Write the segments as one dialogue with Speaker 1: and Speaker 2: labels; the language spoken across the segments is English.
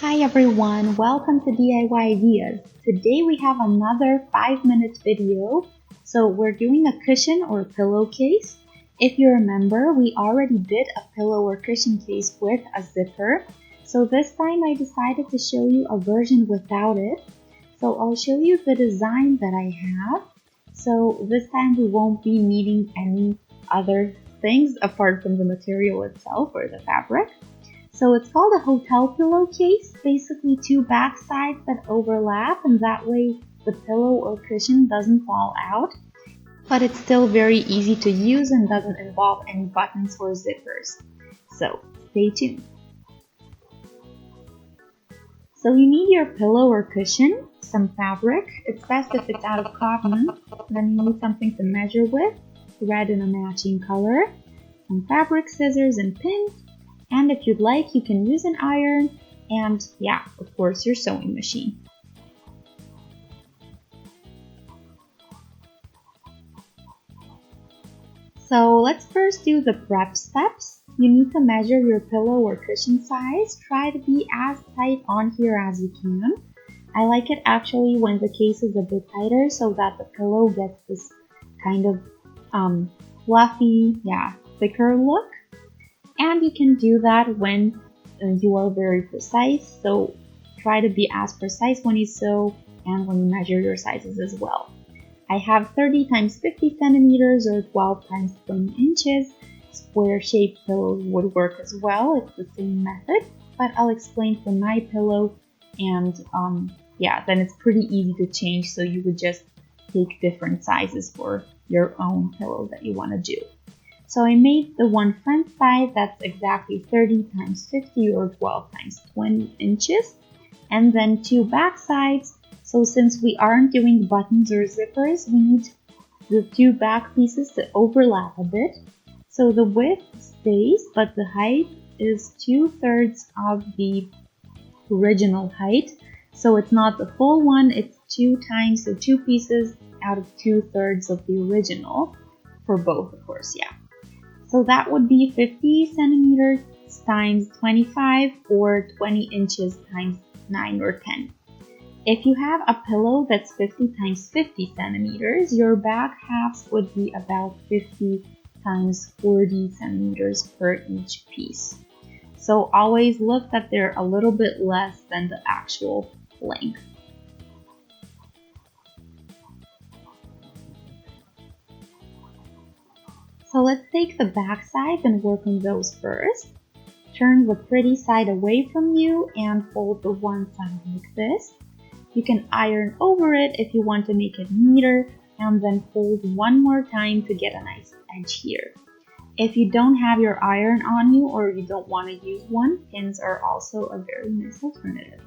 Speaker 1: Hi everyone, welcome to DIY Ideas. Today we have another 5-minute video. So we're doing a cushion or pillowcase. If you remember, we already did a pillow or cushion case with a zipper. So this time I decided to show you a version without it. So I'll show you the design that I have. So this time we won't be needing any other things apart from the material itself or the fabric. So it's called a hotel pillowcase, basically two back sides that overlap, and that way the pillow or cushion doesn't fall out. But it's still very easy to use and doesn't involve any buttons or zippers. So stay tuned. So you need your pillow or cushion, some fabric. It's best if it's out of cotton. Then you need something to measure with, thread in a matching color, some fabric, scissors, and pins. And if you'd like, you can use an iron and, yeah, of course, your sewing machine. So let's first do the prep steps. You need to measure your pillow or cushion size. Try to be as tight on here as you can. I like it actually when the case is a bit tighter so that the pillow gets this kind of fluffy, thicker look. And you can do that when you are very precise, so try to be as precise when you sew and when you measure your sizes as well. I have 30 times 50 centimeters or 12 times 20 inches. Square shaped pillows would work as well, it's the same method, but I'll explain for my pillow and then it's pretty easy to change, so you would just take different sizes for your own pillow that you want to do. So I made the one front side that's exactly 30 times 50 or 12 times 20 inches. And then two back sides. So since we aren't doing buttons or zippers, we need the two back pieces to overlap a bit. So the width stays, but the height is 2/3 of the original height. So it's not the full one, it's 2 times, so 2 pieces out of 2/3 of the original for both, of course, yeah. So that would be 50 centimeters times 25 or 20 inches times 9 or 10. If you have a pillow that's 50 times 50 centimeters, your back halves would be about 50 times 40 centimeters per each piece. So always look that they're a little bit less than the actual length. So let's take the back sides and work on those first. Turn the pretty side away from you and fold the one side like this. You can iron over it if you want to make it neater and then fold one more time to get a nice edge here. If you don't have your iron on you or you don't want to use one, pins are also a very nice alternative.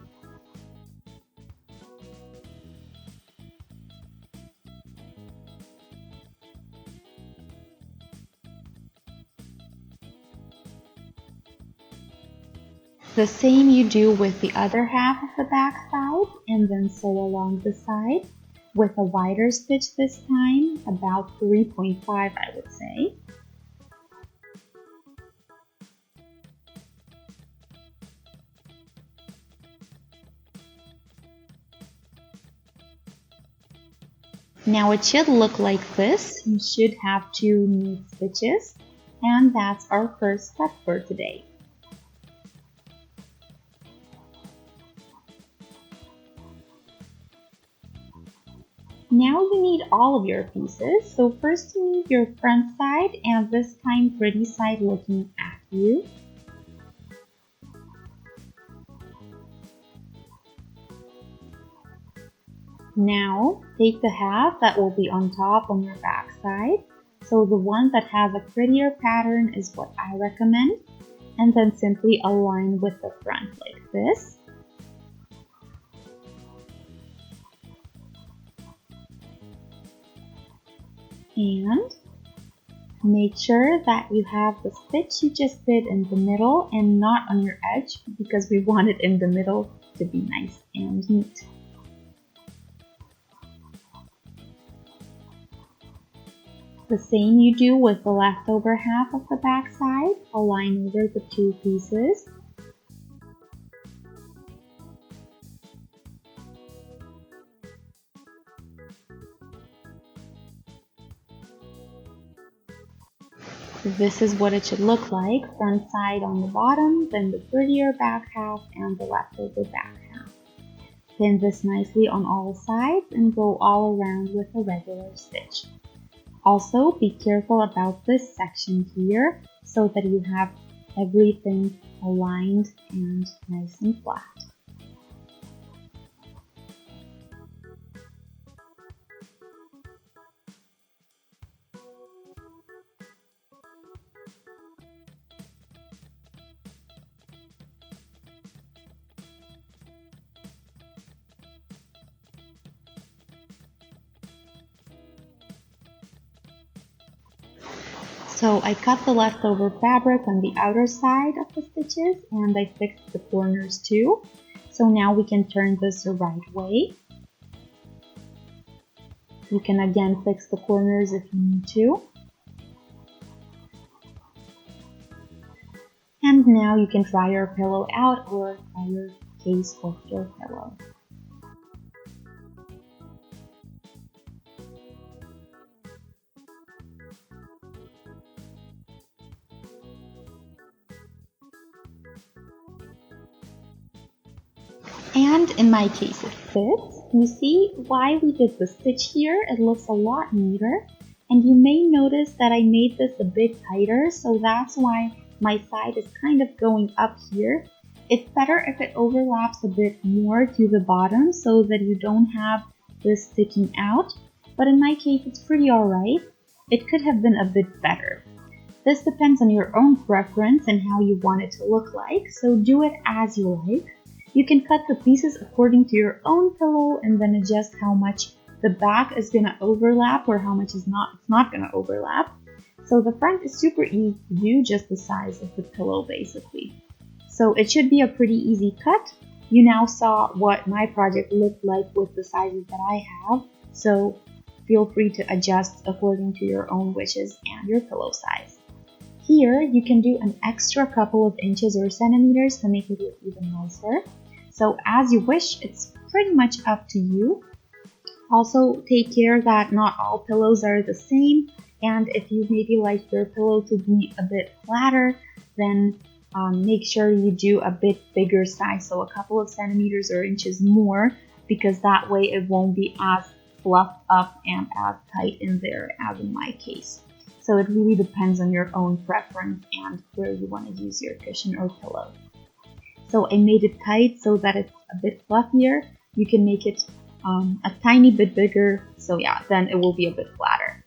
Speaker 1: The same you do with the other half of the back side and then sew along the side with a wider stitch this time, about 3.5 I would say. Now it should look like this. You should have 2 neat stitches, and that's our first step for today. Now you need all of your pieces. So first you need your front side and this time pretty side looking at you. Now take the half that will be on top on your back side. So the one that has a prettier pattern is what I recommend. And then simply align with the front like this. And make sure that you have the stitch you just did in the middle and not on your edge because we want it in the middle to be nice and neat. The same you do with the leftover half of the back side, align over the 2 pieces. This is what it should look like, front side on the bottom, then the prettier back half and the leftover back half. Pin this nicely on all sides and go all around with a regular stitch. Also, be careful about this section here so that you have everything aligned and nice and flat. So I cut the leftover fabric on the outer side of the stitches and I fixed the corners too. So now we can turn this the right way. You can again fix the corners if you need to. And now you can try your pillow out or try your case with your pillow. And in my case it fits. You see why we did the stitch here? It looks a lot neater. And you may notice that I made this a bit tighter, so that's why my side is kind of going up here. It's better if it overlaps a bit more to the bottom so that you don't have this sticking out. But in my case it's pretty alright. It could have been a bit better. This depends on your own preference and how you want it to look like, so do it as you like. You can cut the pieces according to your own pillow and then adjust how much the back is going to overlap or how much it's not going to overlap. So the front is super easy to do, just the size of the pillow basically. So it should be a pretty easy cut. You now saw what my project looked like with the sizes that I have, so feel free to adjust according to your own wishes and your pillow size. Here you can do an extra couple of inches or centimeters to make it look even nicer. So as you wish, it's pretty much up to you. Also take care that not all pillows are the same, and if you maybe like your pillow to be a bit flatter, then make sure you do a bit bigger size, so a couple of centimeters or inches more, because that way it won't be as fluffed up and as tight in there as in my case. So it really depends on your own preference and where you want to use your cushion or pillow. So I made it tight so that it's a bit fluffier. You can make it a tiny bit bigger, so yeah, then it will be a bit flatter.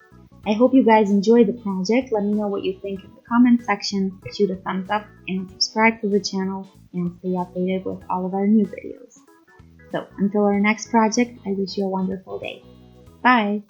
Speaker 1: I hope you guys enjoyed the project. Let me know what you think in the comment section. Shoot a thumbs up and subscribe to the channel and stay updated with all of our new videos. So until our next project, I wish you a wonderful day. Bye!